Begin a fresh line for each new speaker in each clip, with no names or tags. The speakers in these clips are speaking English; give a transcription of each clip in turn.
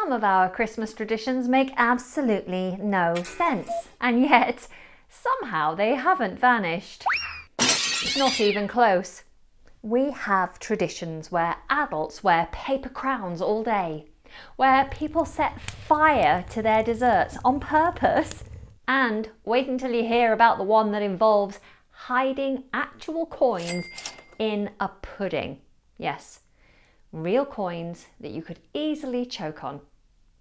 Some of our Christmas traditions make absolutely no sense, and yet somehow they haven't vanished. Not even close. We have traditions where adults wear paper crowns all day, where people set fire to their desserts on purpose, and wait until you hear about the one that involves hiding actual coins in a pudding. Yes, real coins that you could easily choke on.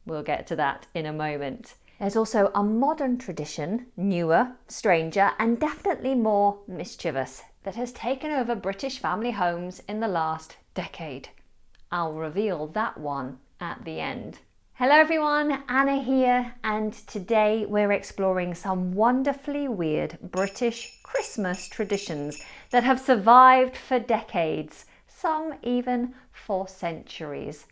We'll get to that in a moment. There's also a modern tradition, newer, stranger, and definitely more mischievous, that has taken over British family homes in the last decade. I'll reveal that one at the end. Hello everyone, Anna here, and today we're exploring some wonderfully weird British Christmas traditions that have survived for decades, some even for centuries.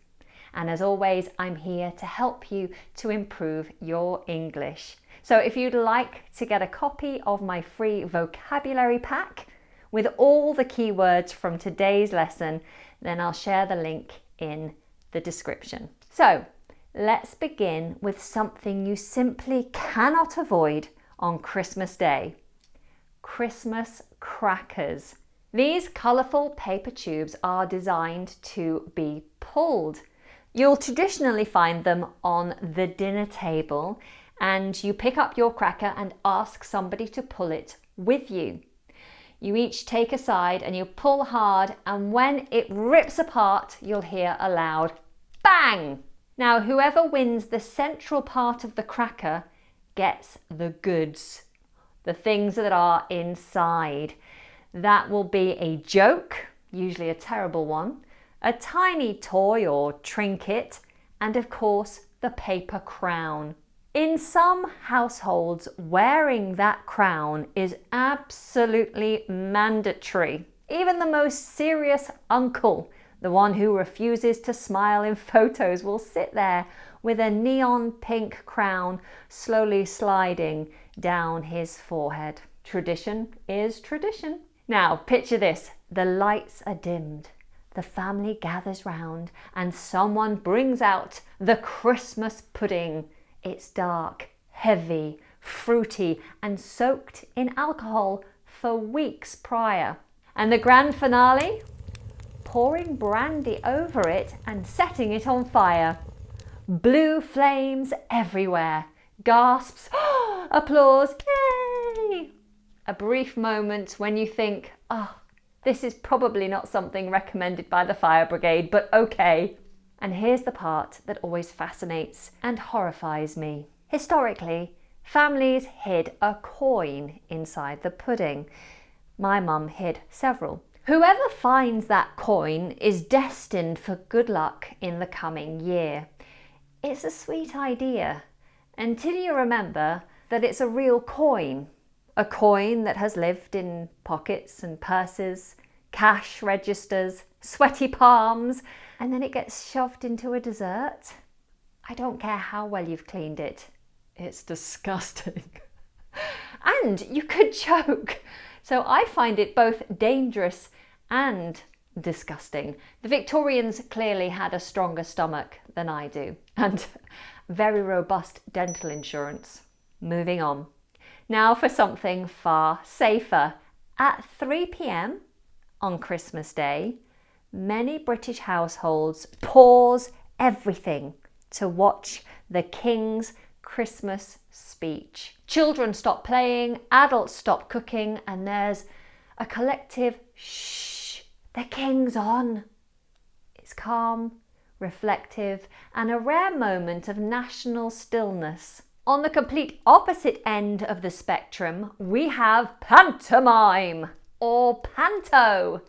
And as always, I'm here to help you to improve your English. So if you'd like to get a copy of my free vocabulary pack with all the keywords from today's lesson, then I'll share the link in the description. So let's begin with something you simply cannot avoid on Christmas Day. Christmas crackers. These colourful paper tubes are designed to be pulled. You'll traditionally find them on the dinner table, and you pick up your cracker and ask somebody to pull it with you. You each take a side and you pull hard, and when it rips apart, you'll hear a loud bang. Now, whoever wins the central part of the cracker gets the goods, the things that are inside. That will be a joke, usually a terrible one, a tiny toy or trinket, and of course the paper crown. In some households, wearing that crown is absolutely mandatory. Even the most serious uncle, the one who refuses to smile in photos, will sit there with a neon pink crown slowly sliding down his forehead. Tradition is tradition. Now, picture this. The lights are dimmed. The family gathers round and someone brings out the Christmas pudding. It's dark, heavy, fruity, and soaked in alcohol for weeks prior. And the grand finale? Pouring brandy over it and setting it on fire. Blue flames everywhere. Gasps, applause, yay! A brief moment when you think, this is probably not something recommended by the fire brigade, but okay. And here's the part that always fascinates and horrifies me. Historically, families hid a coin inside the pudding. My mum hid several. Whoever finds that coin is destined for good luck in the coming year. It's a sweet idea until you remember that it's a real coin. A coin that has lived in pockets and purses, cash registers, sweaty palms, and then it gets shoved into a dessert. I don't care how well you've cleaned it. It's disgusting. And you could choke. So I find it both dangerous and disgusting. The Victorians clearly had a stronger stomach than I do, and very robust dental insurance. Moving on. Now for something far safer. At 3 p.m. on Christmas Day, many British households pause everything to watch the King's Christmas speech. Children stop playing, adults stop cooking, and there's a collective shh, the King's on. It's calm, reflective, and a rare moment of national stillness. On the complete opposite end of the spectrum, we have pantomime, or panto.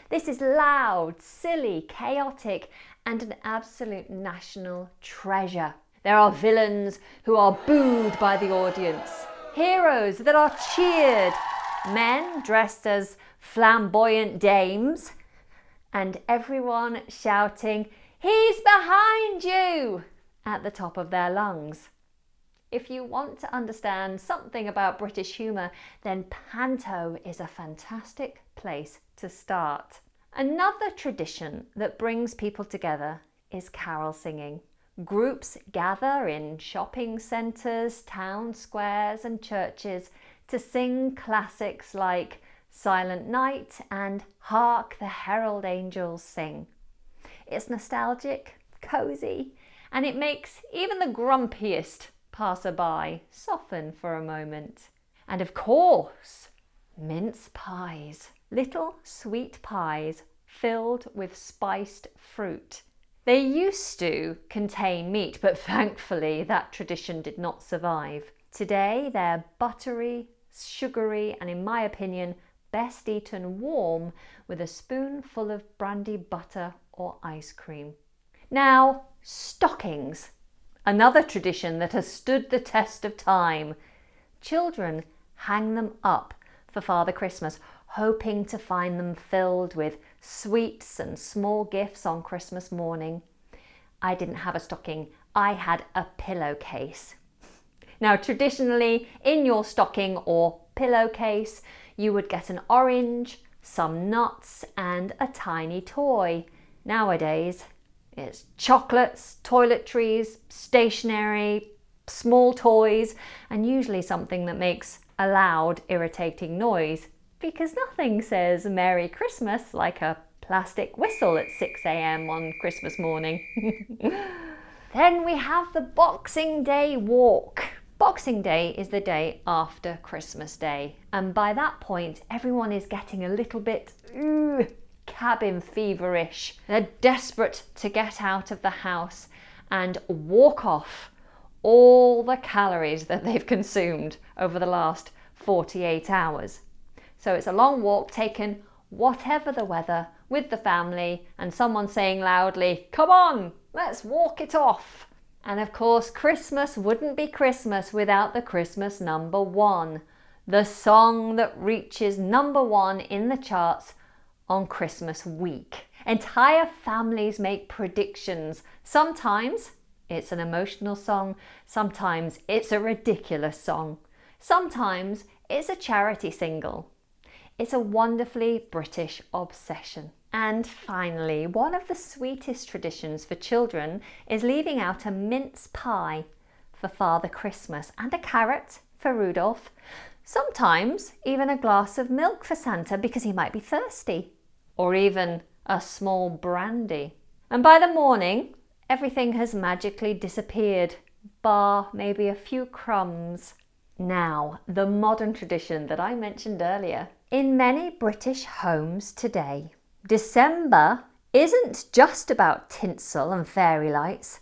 This is loud, silly, chaotic, and an absolute national treasure. There are villains who are booed by the audience, heroes that are cheered, men dressed as flamboyant dames, and everyone shouting, "He's behind you!" at the top of their lungs. If you want to understand something about British humour, then panto is a fantastic place to start. Another tradition that brings people together is carol singing. Groups gather in shopping centres, town squares and churches to sing classics like Silent Night and Hark the Herald Angels Sing. It's nostalgic, cosy, and it makes even the grumpiest passerby soften for a moment. And of course, mince pies, little sweet pies filled with spiced fruit. They used to contain meat, but thankfully that tradition did not survive. Today they're buttery, sugary, and in my opinion, best eaten warm with a spoonful of brandy butter or ice cream. Now, stockings, another tradition that has stood the test of time. Children hang them up for Father Christmas, hoping to find them filled with sweets and small gifts on Christmas morning. I didn't have a stocking, I had a pillowcase. Now, traditionally, in your stocking or pillowcase, you would get an orange, some nuts, and a tiny toy. Nowadays, it's chocolates, toiletries, stationery, small toys, and usually something that makes a loud, irritating noise, because nothing says Merry Christmas like a plastic whistle at 6 a.m. on Christmas morning. Then we have the Boxing Day walk. Boxing Day is the day after Christmas Day, and by that point everyone is getting a little bit cabin feverish. They're desperate to get out of the house and walk off all the calories that they've consumed over the last 48 hours. So it's a long walk taken whatever the weather with the family and someone saying loudly, "Come on, let's walk it off." And of course, Christmas wouldn't be Christmas without the Christmas number one, the song that reaches number one in the charts on Christmas week. Entire families make predictions. Sometimes it's an emotional song, sometimes it's a ridiculous song, sometimes it's a charity single. It's a wonderfully British obsession. And finally, one of the sweetest traditions for children is leaving out a mince pie for Father Christmas and a carrot for Rudolph. Sometimes even a glass of milk for Santa because he might be thirsty, or even a small brandy. And by the morning, everything has magically disappeared, bar maybe a few crumbs. Now, the modern tradition that I mentioned earlier. In many British homes today, December isn't just about tinsel and fairy lights.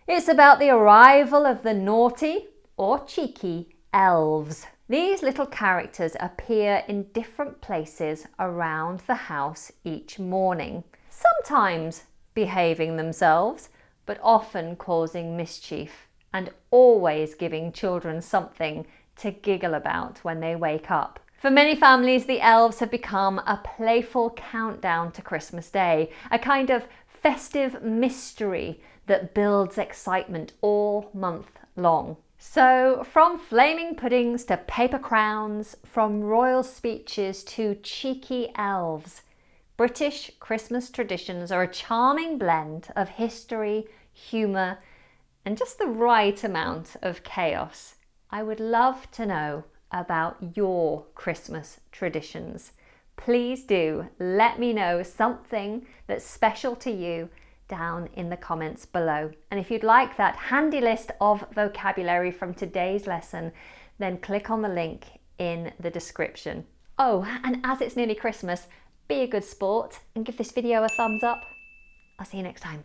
It's about the arrival of the naughty or cheeky elves. These little characters appear in different places around the house each morning, sometimes behaving themselves, but often causing mischief and always giving children something to giggle about when they wake up. For many families, the elves have become a playful countdown to Christmas Day, a kind of festive mystery that builds excitement all month long. So, from flaming puddings to paper crowns, from royal speeches to cheeky elves, British Christmas traditions are a charming blend of history, humour, and just the right amount of chaos. I would love to know about your Christmas traditions. Please do let me know something that's special to you down in the comments below. And if you'd like that handy list of vocabulary from today's lesson, then click on the link in the description. Oh, and as it's nearly Christmas, be a good sport and give this video a thumbs up. I'll see you next time.